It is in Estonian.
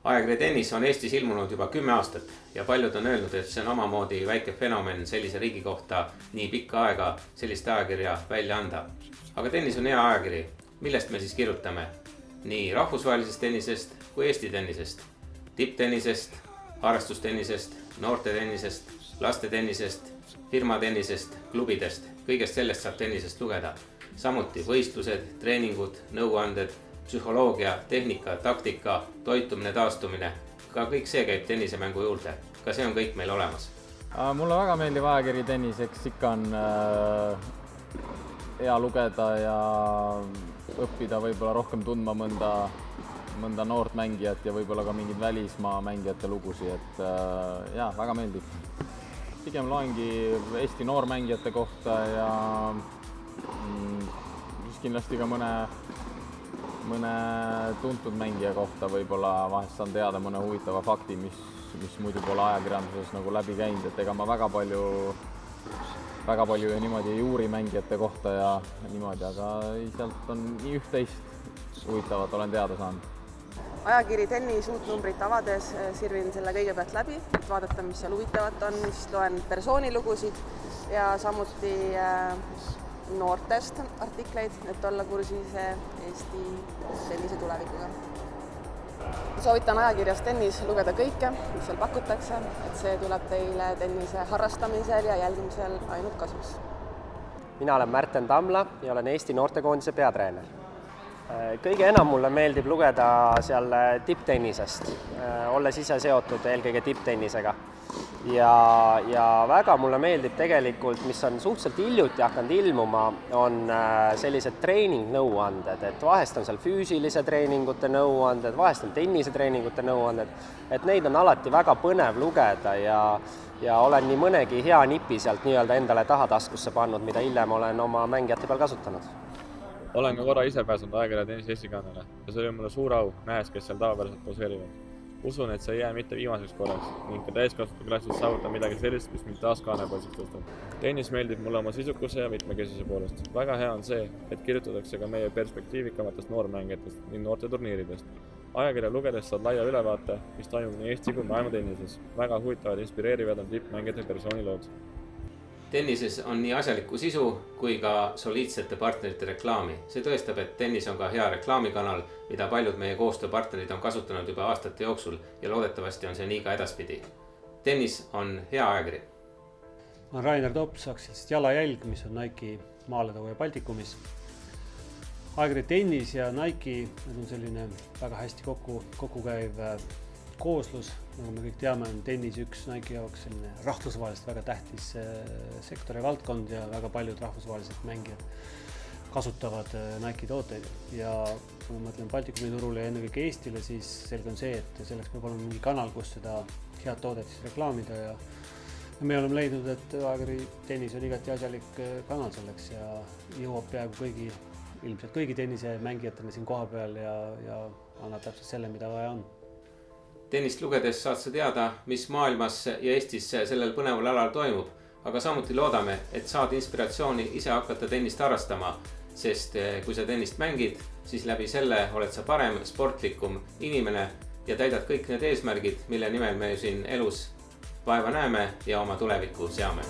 Ajakirjatennis on Eestis ilmunud juba 10 aastat ja paljud on öelnud, et see on omamoodi väike fenomen sellise riigi kohta nii pikka aega sellist ajakirja välja anda. Aga tennis on hea ajakiri. Millest me siis kirjutame? Nii rahvusvahelisest tennisest kui Eesti tennisest, tipptennisest, harrastustennisest, noortetennisest, lastetennisest, firmatennisest, klubidest. Kõigest sellest saab tennisest lugeda. Samuti võistlused, treeningud, nõuanded, psühholoogia, tehnika, taktika, toitumine, taastumine. Ka kõik see käib tennisemängu juurde. Ka see on kõik meil olemas. Mulle väga meeldib ajakiri tenniseks, ikka on hea lugeda ja õppida võib-olla rohkem tundma mõnda noort mängijat ja võib-olla ka mingid välismaa mängijate lugusi, et jaa, väga meeldib. Pigem loengi Eesti noormängijate kohta ja kindlasti ka mõne tuntud mängija kohta võib-olla vahest saan teada mõne huvitava fakti, mis muidu pole ajakirjanduses nagu läbi käinud, et ega ma väga palju niimoodi ei uuri mängijate kohta ja niimoodi, aga sealt on nii üht-teist huvitavat olen teada saanud. Ajakiri tennis uut numbrit avades sirvin selle kõigepealt läbi, et vaadata, mis seal huvitavat on, siis loen persoonilugusid ja samuti noortest artikleid, et olla kursis Eesti tennise tulevikuga. Soovitan ajakirjas tennis lugeda kõike, mis seal pakutakse, et see tuleb teile tennise harrastamisel ja jälgimisel ainult kasuks. Mina olen Märten Tamla ja olen Eesti noortekoondise peatreener. Kõige enam mulle meeldib lugeda seal tipptennisest, olles ise seotud eelkõige tipptennisega. Ja väga mulle meeldib tegelikult, mis on suhteliselt hiljuti hakanud ilmuma, on sellised treeningnõuanded, et vahest on seal füüsilise treeningute nõuanded, vahest on tennisetreeningute nõuanded, et neid on alati väga põnev lugeda ja olen nii mõnegi hea nipi sealt nii-öelda endale tahataskusse pannud, mida hiljem olen oma mängijate peal kasutanud. Olen ka korra ise pääsenud ajakirja tennis Eesti kannale ja see oli mulle suur au, nähes, kes seal tavapäraselt poseerivad. Usun, et see ei jää mitte viimaseks korraks ning ka täiskasvatu klassis saavutan midagi sellist, mis mind taas kaanepoisiks tõstab. Tennis meeldib mulle oma sisukuse ja mitmekesise poolest. Väga hea on see, et kirjutatakse ka meie perspektiivikamatest noormängijatest ning noorte turniiridest. Ajakirja lugedes saad laia ülevaate, mis toimub nii Eesti kui maailma tennises. Väga huvitavad ja inspireerivad on tippmängijate persoonilood. Tennises on nii asjaliku sisu kui ka soliidsete partnerite reklaami. See tõestab, et tennis on ka hea reklaamikanal, mida paljud meie koostööpartnerid on kasutanud juba aastate jooksul ja loodetavasti on see nii ka edaspidi. Tennis on hea ajakiri. Ma olen Rainer Tops, aktsiast Jalajälg, mis on Nike maaletõuja Baltikumis. Ajakiri tennis ja Nike on selline väga hästi kokku käiv kooslus, nagu me kõik teame, on tennis üks Nike jaoks selline rahvusvahelist väga tähtis sektori valdkond ja väga paljud rahvusvahelised mängijad kasutavad Nike tooteid. Ja kui ma mõtlen Baltikumi turule ja ennekõike Eestile, siis selge on see, et selleks peab olema mingi kanal, kus seda head toodet siis reklaamida ja me oleme leidnud, et ajakiri tennis on igati asjalik kanal selleks ja jõuab peaaegu ilmselt kõigi tennise mängijatena siin koha peal ja annab täpselt selle, mida vaja on. Tennist lugedes saad sa teada, mis maailmas ja Eestis sellel põneval alal toimub, aga samuti loodame, et saad inspiratsiooni ise hakata tennist harrastama, sest kui sa tennist mängid, siis läbi selle oled sa parem, sportlikum inimene ja täidad kõik need eesmärgid, mille nimel me siin elus vaeva näeme ja oma tulevikku seame.